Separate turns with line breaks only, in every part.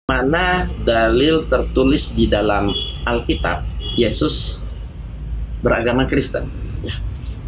Mana dalil tertulis di dalam Alkitab Yesus beragama Kristen? Ya.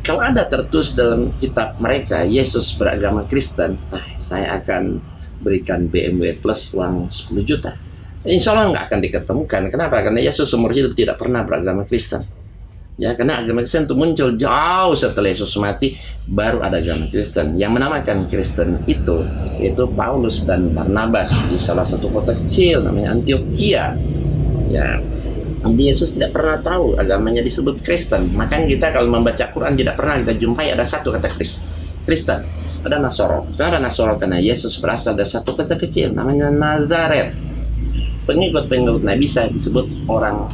Kalau ada tertulis dalam kitab mereka Yesus beragama Kristen, saya akan berikan BMW Plus uang 10 juta. Insya Allah nggak akan diketemukan. Kenapa? Karena Yesus seumur hidup tidak pernah beragama Kristen. Ya, karena agama Kristen itu muncul jauh setelah Yesus mati, baru ada agama Kristen. Yang menamakan Kristen itu Paulus dan Barnabas di salah satu kota kecil namanya Antioquia. Ya, Yesus tidak pernah tahu agamanya disebut Kristen. Makanya kita kalau membaca Quran tidak pernah kita jumpai ada satu kata Kristen. Ada Nasoro. Kenapa Nasoro? Karena Yesus berasal dari satu kota kecil namanya Nazaret. Pengikut Nabi Isa disebut orang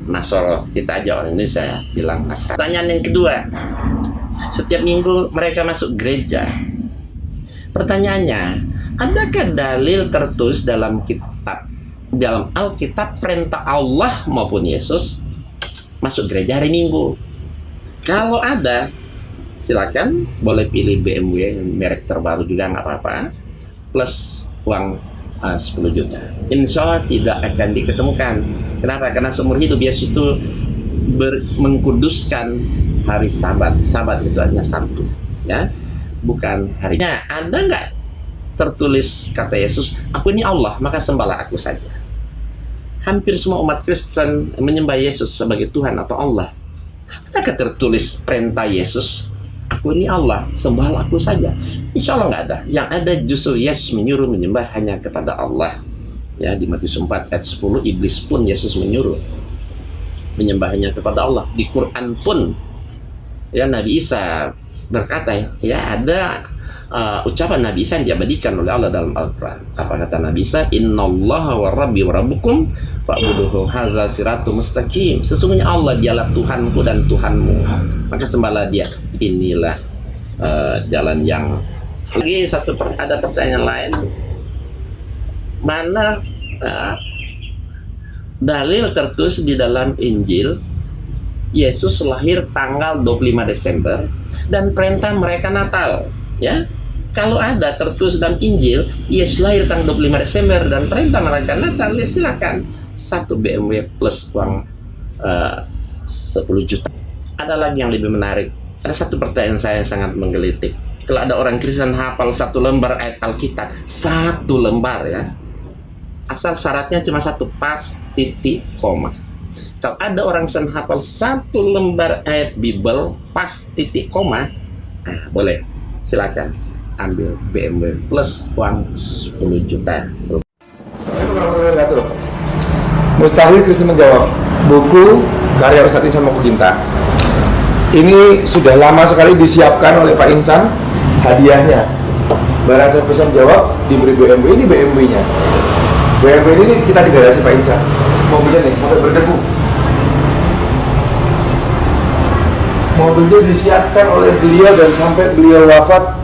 Nasoro. Kita aja orang Indonesia bilang Nasrani. Pertanyaan yang kedua, setiap minggu mereka masuk gereja. Pertanyaannya, adakah dalil tertulis dalam Alkitab perintah Allah maupun Yesus masuk gereja hari Minggu? Kalau ada, silakan, boleh pilih BMW merek terbaru juga nggak apa-apa, plus uang 10 juta. Insya Allah tidak akan diketemukan. Kenapa? Karena seumur hidup Yesus itu mengkuduskan hari Sabat. Sabat itu hanya Sabtu, ya, bukan harinya. Ada nggak tertulis kata Yesus, "Aku ini Allah, maka sembahlah aku saja"? Hampir semua umat Kristen menyembah Yesus sebagai Tuhan atau Allah. Apakah tertulis perintah Yesus, "Aku ini Allah, sembahlah aku saja"? Insya Allah nggak ada. Yang ada justru Yesus menyuruh menyembah hanya kepada Allah. Ya, di Matius 4 ayat 10, iblis pun Yesus menyuruh menyembah hanya kepada Allah. Di Quran pun, ya, Nabi Isa berkata, ya, ada ucapan Nabi Isa yang diabadikan oleh Allah dalam Al-Quran. Apa kata Nabi Isa? "Innallaha wa rabbi wa rabbukum fa'buduhu hadza siratum mustaqim." Sesungguhnya Allah dialah Tuhanku dan Tuhanmu, maka sembahlah Dia. Inilah jalan yang. Lagi ada pertanyaan lain. Mana dalil tertulis di dalam Injil Yesus lahir tanggal 25 Desember dan perintah mereka Natal? Ya, kalau ada tertulis dalam Injil Yesus lahir tanggal 25 Desember dan perintah mereka Natal, ya silakan, satu BMW plus uang 10 juta. Ada lagi yang lebih menarik. Ada satu pertanyaan saya yang sangat menggelitik. Kalau ada orang Kristen hafal satu lembar ayat Alkitab, satu lembar, ya, asal syaratnya cuma satu pas, titik, koma. Kalau ada orang Kristen hafal satu lembar ayat Bible pas, titik, koma, boleh, silakan ambil BMW plus uang 10 juta.
Assalamualaikum warahmatullahi wabarakatuh. Mustahil Kristen menjawab, buku karya Ustadz Insan Mokuginta. Ini sudah lama sekali disiapkan oleh Pak Insan hadiahnya. Barang saya bisa menjawab, diberi BMW. Ini BMW-nya. BMW ini kita di garasi Pak Insan. Mobilnya nih sampai berdebu. Mobilnya disiapkan oleh beliau dan sampai beliau wafat,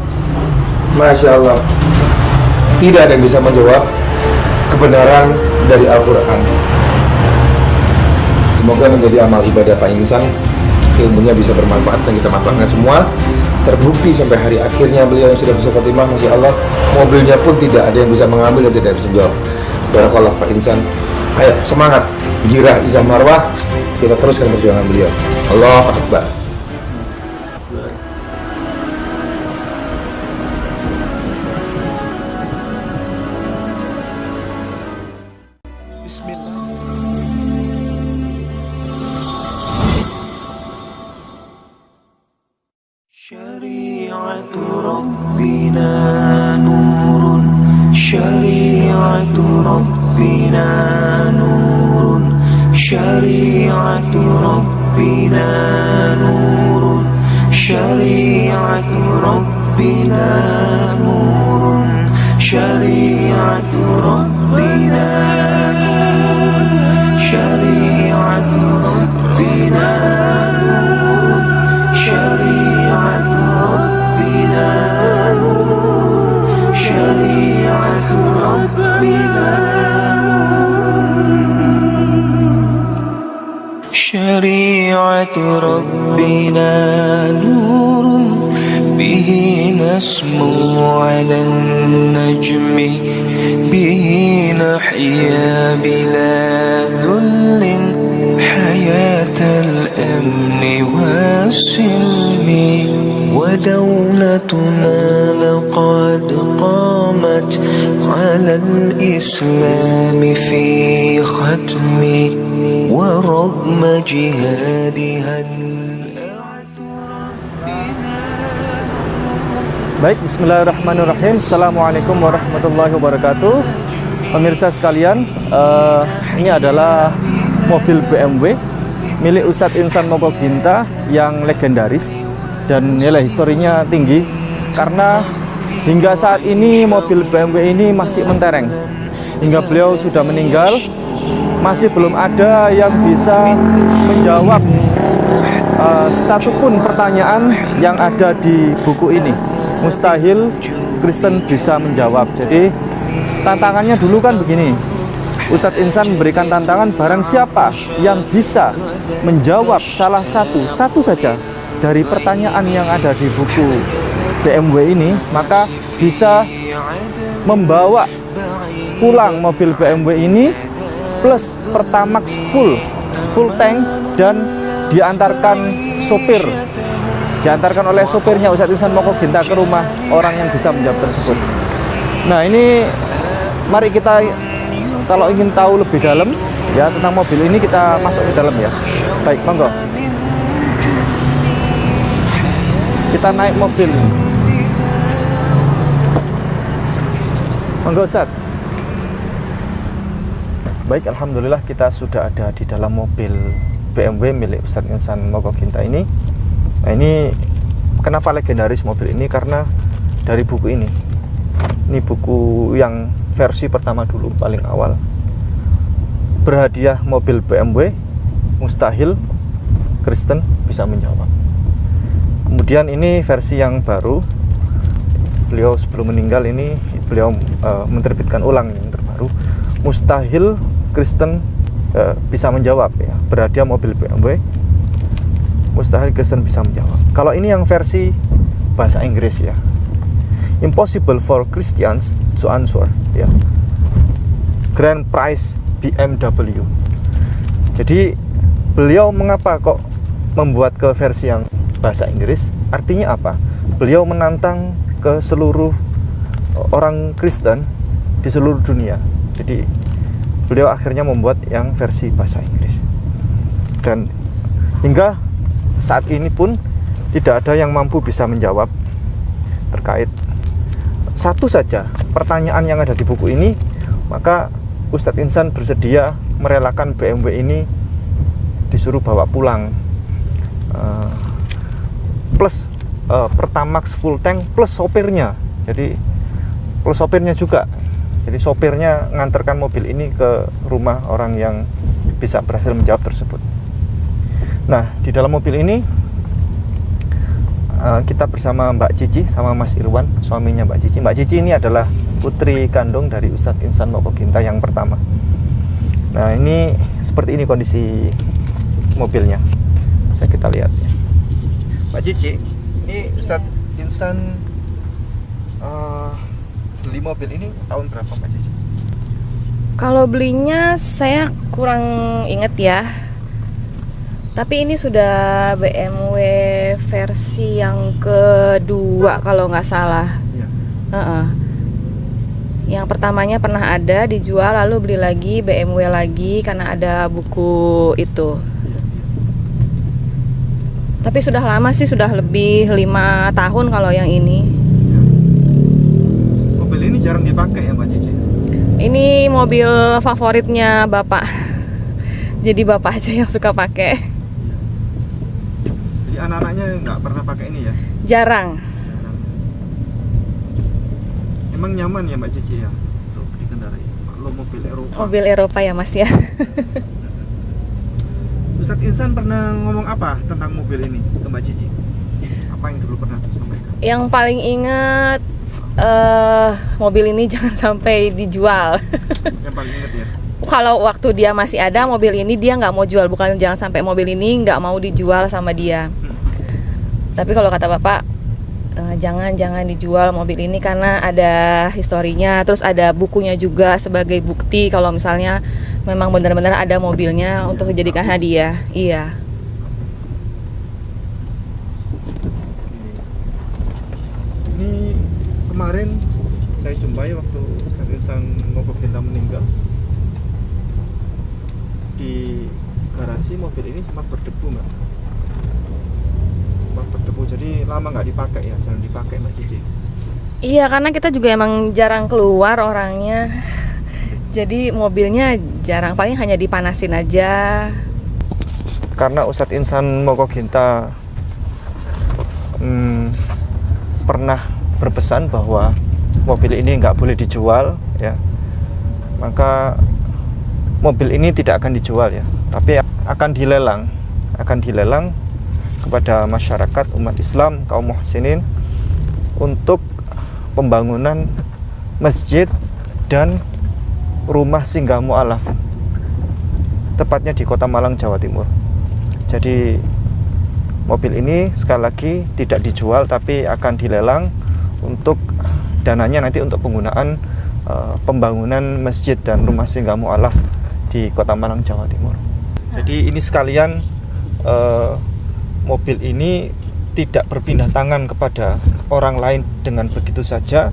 Masya Allah, tidak ada yang bisa menjawab kebenaran dari Al-Quran. Semoga menjadi amal ibadah Pak Insan, ilmunya bisa bermanfaat dan kita manfaatkan semua. Terbukti sampai hari akhirnya beliau yang sudah bisa khotimah, Masya Allah, mobilnya pun tidak ada yang bisa mengambil dan tidak bisa jawab. Barakallah Pak Insan. Ayo semangat, girah, izah marwah, kita teruskan perjuangan beliau. Allahu Akbar.
Bismillah. Syari'atu Rabbina nurun, syari'atu Rabbina nurun, syari'atu Rabbina nurun, syari'atu Rabbina nurun, syari'atu Rabbina nurun, syari'atu Rabbina nurun, syari'atu Rabbina nurun, syari'atu Rabbina nurun, syari'atu Rabbina nurun, bihi به نسمو على النجم به نحيا بلا ذل حياة الأمن والسلم ودولتنا لقد قامت على الإسلام في ختم ورغم جهادها.
Baik, bismillahirrahmanirrahim. Assalamualaikum warahmatullahi wabarakatuh. Pemirsa sekalian, ini adalah mobil BMW milik Ustadz Insan Mokoginta yang legendaris dan nilai historinya tinggi karena hingga saat ini mobil BMW ini masih mentereng. Hingga beliau sudah meninggal, masih belum ada yang bisa menjawab satupun pertanyaan yang ada di buku ini. Mustahil Kristen bisa menjawab. Jadi tantangannya dulu kan begini, Ustadz Insan memberikan tantangan, barang siapa yang bisa menjawab salah satu saja dari pertanyaan yang ada di buku BMW ini, maka bisa membawa pulang mobil BMW ini plus Pertamax full tank dan diantarkan oleh sopirnya Ustadz Insan Mokoginta ke rumah orang yang bisa menjawab tersebut. Nah, ini mari kita kalau ingin tahu lebih dalam ya tentang mobil ini, kita masuk ke dalam ya. Baik, monggo. Kita naik mobil. Monggo Ustadz. Baik, alhamdulillah kita sudah ada di dalam mobil BMW milik Ustadz Insan Mokoginta ini. Nah, ini kenapa legendaris mobil ini? Karena dari buku ini. Ini buku yang versi pertama dulu, paling awal. Berhadiah mobil BMW, mustahil Kristen bisa menjawab. Kemudian ini versi yang baru. Beliau sebelum meninggal ini beliau menerbitkan ulang yang terbaru. Mustahil Kristen bisa menjawab ya. Berhadiah mobil BMW, mustahil Kristen bisa menjawab. Kalau ini yang versi bahasa Inggris ya. Impossible for Christians to answer ya. Grand Prize BMW. Jadi beliau mengapa kok membuat ke versi yang bahasa Inggris? Artinya apa? Beliau menantang ke seluruh orang Kristen di seluruh dunia. Jadi beliau akhirnya membuat yang versi bahasa Inggris. Dan hingga saat ini pun tidak ada yang mampu bisa menjawab terkait satu saja pertanyaan yang ada di buku ini. Maka Ustadz Insan bersedia merelakan BMW ini disuruh bawa pulang, plus Pertamax full tank plus sopirnya. Jadi plus sopirnya juga. Jadi sopirnya nganterkan mobil ini ke rumah orang yang bisa berhasil menjawab tersebut. Nah, di dalam mobil ini kita bersama Mbak Cici sama Mas Irwan, suaminya Mbak Cici. Mbak Cici ini adalah putri kandung dari Ustadz Insan Mokoginta yang pertama. Nah, ini seperti ini kondisi mobilnya. Bisa kita lihat ya. Mbak Cici, ini Ustadz Insan beli mobil ini tahun berapa Mbak Cici?
Kalau belinya saya kurang inget ya. Tapi ini sudah BMW versi yang kedua kalau nggak salah. Ya. Yang pertamanya pernah ada dijual, lalu beli lagi BMW lagi karena ada buku itu. Ya. Tapi sudah lama sih, sudah lebih 5 tahun kalau yang ini.
Ya. Mobil ini jarang dipakai ya Mbak Cici?
Ini mobil favoritnya Bapak. Jadi Bapak aja yang suka pakai.
Anak-anaknya nggak pernah pakai ini ya?
Jarang.
Emang nyaman ya Mbak Cici ya untuk dikendarai? Lo mobil Eropa.
Mobil Eropa ya Mas ya.
Ustadz Insan pernah ngomong apa tentang mobil ini ke Mbak Cici? Apa yang dulu pernah disampaikan?
Yang paling ingat mobil ini jangan sampai dijual.
Yang paling ingat ya?
Kalau waktu dia masih ada mobil ini dia nggak mau jual, bukan jangan sampai mobil ini nggak mau dijual sama dia. Tapi kalau kata Bapak jangan dijual mobil ini karena ada historinya, terus ada bukunya juga sebagai bukti kalau misalnya memang benar-benar ada mobilnya untuk dijadikan hadiah. Iya.
Ini kemarin saya jumpai waktu Insan Mokoginta meninggal, di garasi mobil ini sempat berdebu, Mbak. Berdebu, jadi lama nggak dipakai ya, jarang dipakai Mbak Cici.
Iya, karena kita juga emang jarang keluar orangnya, jadi mobilnya jarang, paling hanya dipanasin aja.
Karena Ustadz Insan Mokoginta pernah berpesan bahwa mobil ini nggak boleh dijual ya, maka mobil ini tidak akan dijual ya, tapi akan dilelang kepada masyarakat umat Islam, kaum muhsinin, untuk pembangunan masjid dan rumah singgah mu'alaf, tepatnya di Kota Malang, Jawa Timur. Jadi mobil ini sekali lagi tidak dijual, tapi akan dilelang untuk dananya nanti untuk penggunaan pembangunan masjid dan rumah singgah mu'alaf di Kota Malang, Jawa Timur. Jadi ini sekalian mobil ini tidak berpindah tangan kepada orang lain dengan begitu saja,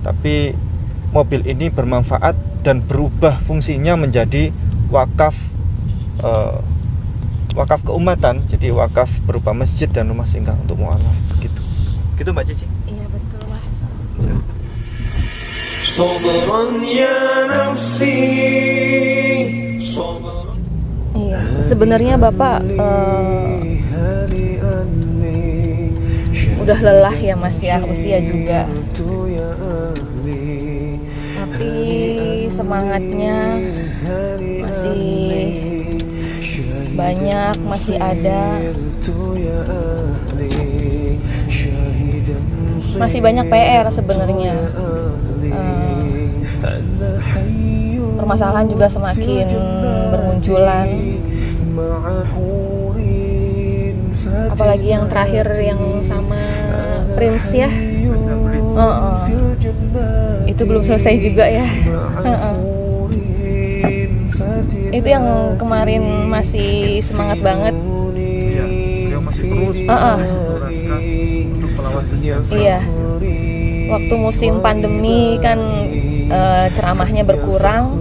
tapi mobil ini bermanfaat dan berubah fungsinya menjadi wakaf keumatan, jadi wakaf berupa masjid dan rumah singgah untuk mu'alaf, begitu. Gitu Mbak Cici?
Iya, betul Mas. Iya, sebenarnya Bapak udah lelah ya Mas ya, usia juga. Tapi semangatnya masih banyak, masih ada. Masih banyak PR sebenarnya. Permasalahan juga semakin bermunculan. Apalagi yang terakhir yang sama Prince ya. Itu belum selesai juga ya. Itu yang kemarin masih semangat banget.
Iya, beliau masih terus mengeraskan untuk melawan Kristen.
Iya. Waktu musim pandemi kan ceramahnya berkurang.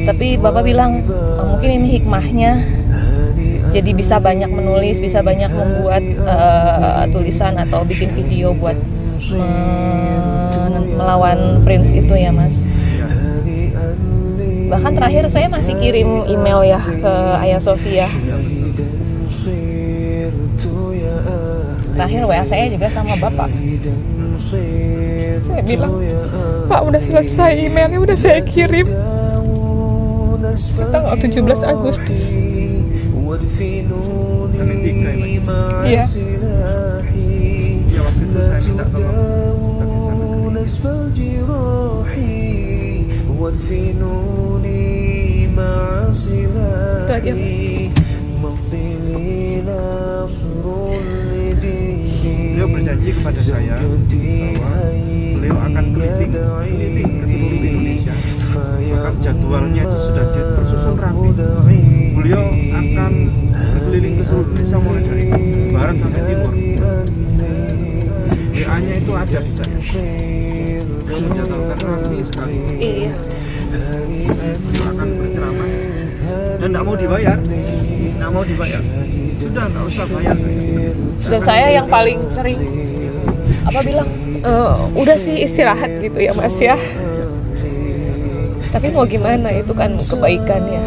Tapi Bapak bilang mungkin ini hikmahnya. Jadi bisa banyak menulis, bisa banyak membuat tulisan atau bikin video buat melawan Prince itu ya Mas. Bahkan terakhir saya masih kirim email ya ke Ayah Sofia. Terakhir WA saya juga sama Bapak. Saya bilang, Pak udah selesai emailnya, udah saya kirim tanggal 17 Agustus. Iya.
Ya waktu itu saya minta tolong
Itu aja Mas.
Beliau berjanji kepada saya bahwa beliau akan keliling ke seluruh Indonesia. Bahkan jadwalnya itu sudah tersusun rapi. Beliau akan berkeliling ke seluruh Indonesia mulai dari barat sampai timur. WA-nya itu ada di saya. Beliau menjadwalkan rapi sekali.
Iya.
Beliau akan berceramah dan tidak mau dibayar. Sudah nggak usah bayar saya.
Dan saya yang paling sering bilang udah sih istirahat gitu ya Mas ya. Tapi mau gimana, itu kan kebaikannya.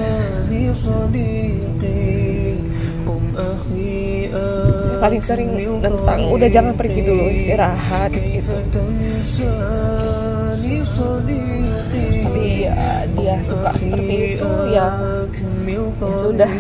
Saya paling sering tentang udah jangan pergi dulu, istirahat gitu. Tapi ya dia suka seperti itu ya sudah.